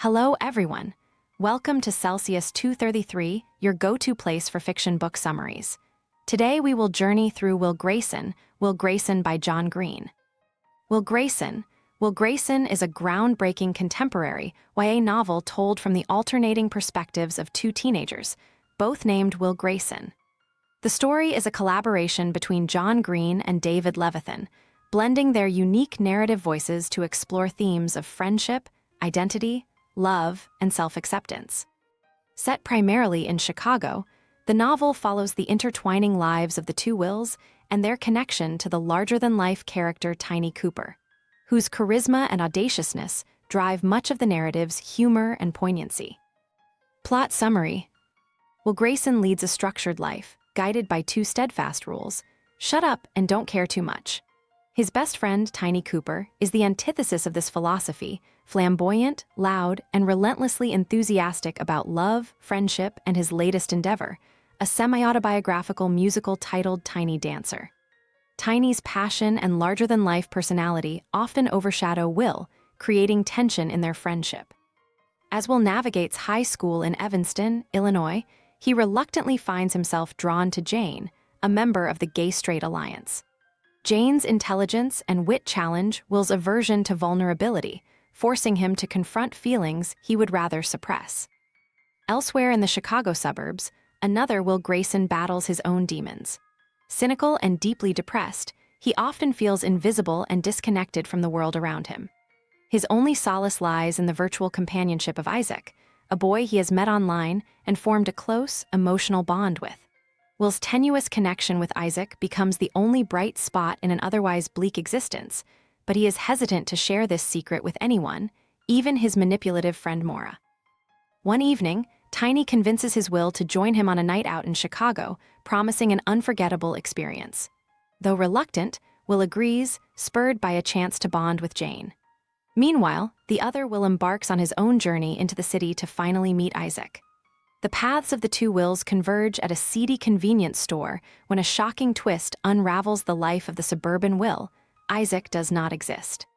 Hello, everyone. Welcome to Celsius 233, your go-to place for fiction book summaries. Today we will journey through Will Grayson by John Green. Will Grayson is a groundbreaking contemporary YA novel told from the alternating perspectives of two teenagers, both named Will Grayson. The story is a collaboration between John Green and David Levithan, blending their unique narrative voices to explore themes of friendship, identity, love, and self-acceptance. Set primarily in Chicago, the novel follows the intertwining lives of the two Wills and their connection to the larger-than-life character Tiny Cooper, whose charisma and audaciousness drive much of the narrative's humor and poignancy. Plot summary: Will Grayson leads a structured life, guided by two steadfast rules: shut up and don't care too much. His best friend, Tiny Cooper, is the antithesis of this philosophy, flamboyant, loud, and relentlessly enthusiastic about love, friendship, and his latest endeavor, a semi-autobiographical musical titled Tiny Dancer. Tiny's passion and larger-than-life personality often overshadow Will, creating tension in their friendship. As Will navigates high school in Evanston, Illinois, he reluctantly finds himself drawn to Jane, a member of the Gay-Straight Alliance. Jane's intelligence and wit challenge Will's aversion to vulnerability, forcing him to confront feelings he would rather suppress. Elsewhere in the Chicago suburbs, another Will Grayson battles his own demons. Cynical and deeply depressed, he often feels invisible and disconnected from the world around him. His only solace lies in the virtual companionship of Isaac, a boy he has met online and formed a close, emotional bond with. Will's tenuous connection with Isaac becomes the only bright spot in an otherwise bleak existence, but he is hesitant to share this secret with anyone, even his manipulative friend Maura. One evening, Tiny convinces his Will to join him on a night out in Chicago, promising an unforgettable experience. Though reluctant, Will agrees, spurred by a chance to bond with Jane. Meanwhile, the other Will embarks on his own journey into the city to finally meet Isaac. The paths of the two Wills converge at a seedy convenience store when a shocking twist unravels the life of the suburban Will. Isaac does not exist.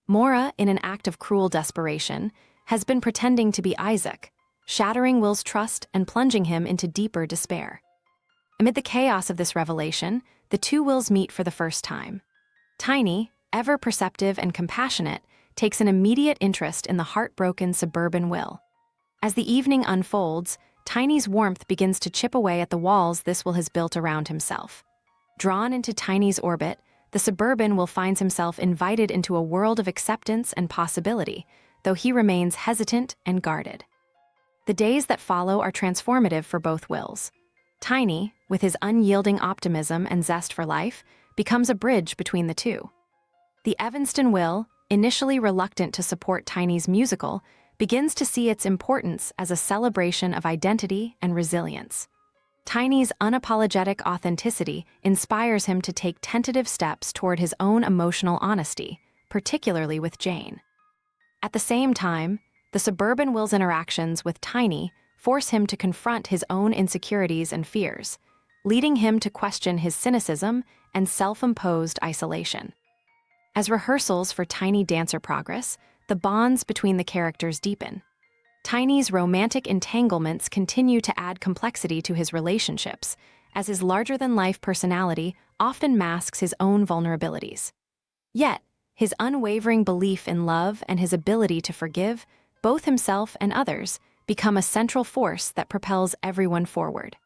Maura, in an act of cruel desperation, has been pretending to be Isaac, shattering Will's trust and plunging him into deeper despair. Amid the chaos of this revelation, the two Wills meet for the first time. Tiny, ever perceptive and compassionate, takes an immediate interest in the heartbroken suburban Will. As the evening unfolds, Tiny's warmth begins to chip away at the walls this Will has built around himself. Drawn into Tiny's orbit, the suburban Will finds himself invited into a world of acceptance and possibility, though he remains hesitant and guarded. The days that follow are transformative for both Wills. Tiny, with his unyielding optimism and zest for life, becomes a bridge between the two. The Evanston Will, initially reluctant to support Tiny's musical, begins to see its importance as a celebration of identity and resilience. Tiny's unapologetic authenticity inspires him to take tentative steps toward his own emotional honesty, particularly with Jane. At the same time, the suburban Will's interactions with Tiny force him to confront his own insecurities and fears, leading him to question his cynicism and self-imposed isolation. As rehearsals for Tiny Dancer progress, the bonds between the characters deepen. Tiny's romantic entanglements continue to add complexity to his relationships, as his larger-than-life personality often masks his own vulnerabilities. Yet, his unwavering belief in love and his ability to forgive, both himself and others, become a central force that propels everyone forward.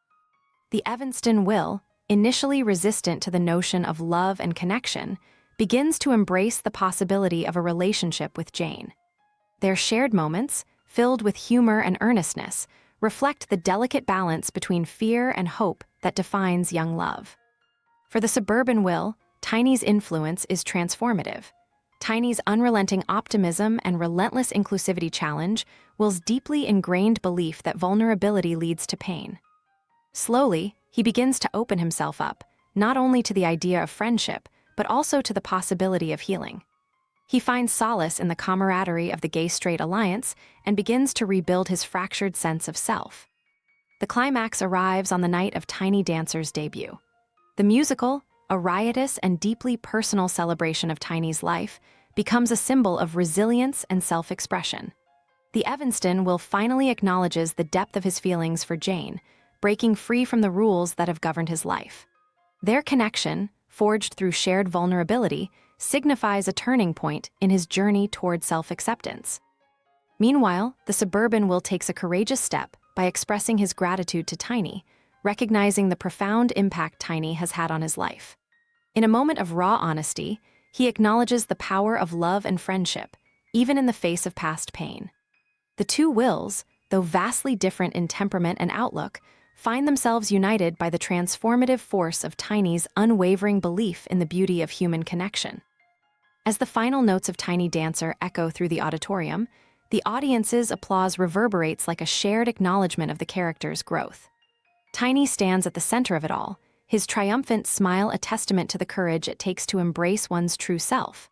The Evanston Will, initially resistant to the notion of love and connection, begins to embrace the possibility of a relationship with Jane. Their shared moments, filled with humor and earnestness, reflect the delicate balance between fear and hope that defines young love. For the suburban Will, Tiny's influence is transformative. Tiny's unrelenting optimism and relentless inclusivity challenge Will's deeply ingrained belief that vulnerability leads to pain. Slowly, he begins to open himself up, not only to the idea of friendship, but also to the possibility of healing. He finds solace in the camaraderie of the Gay-Straight Alliance and begins to rebuild his fractured sense of self. The climax arrives on the night of Tiny Dancer's debut. The musical, a riotous and deeply personal celebration of Tiny's life, becomes a symbol of resilience and self-expression. the Evanston Will finally acknowledges the depth of his feelings for Jane, breaking free from the rules that have governed his life. Their connection, forged through shared vulnerability, signifies a turning point in his journey toward self-acceptance. Meanwhile, the suburban Will takes a courageous step by expressing his gratitude to Tiny, recognizing the profound impact Tiny has had on his life. In a moment of raw honesty, he acknowledges the power of love and friendship, even in the face of past pain. The two Wills, though vastly different in temperament and outlook, find themselves united by the transformative force of Tiny's unwavering belief in the beauty of human connection. As the final notes of Tiny Dancer echo through the auditorium, the audience's applause reverberates like a shared acknowledgement of the character's growth. Tiny stands at the center of it all, his triumphant smile a testament to the courage it takes to embrace one's true self.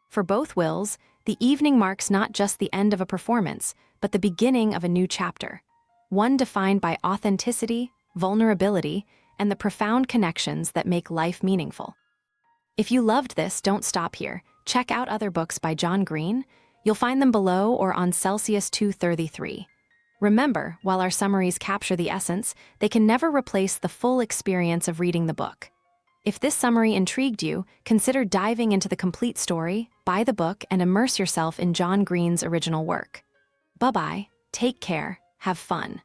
For both Wills, the evening marks not just the end of a performance, but the beginning of a new chapter, one defined by authenticity, vulnerability, and the profound connections that make life meaningful. If you loved this, don't stop here. Check out other books by John Green. You'll find them below or on Celsius 233. Remember, while our summaries capture the essence, they can never replace the full experience of reading the book. If this summary intrigued you, consider diving into the complete story, buy the book, and immerse yourself in John Green's original work. Bye-bye, take care, have fun.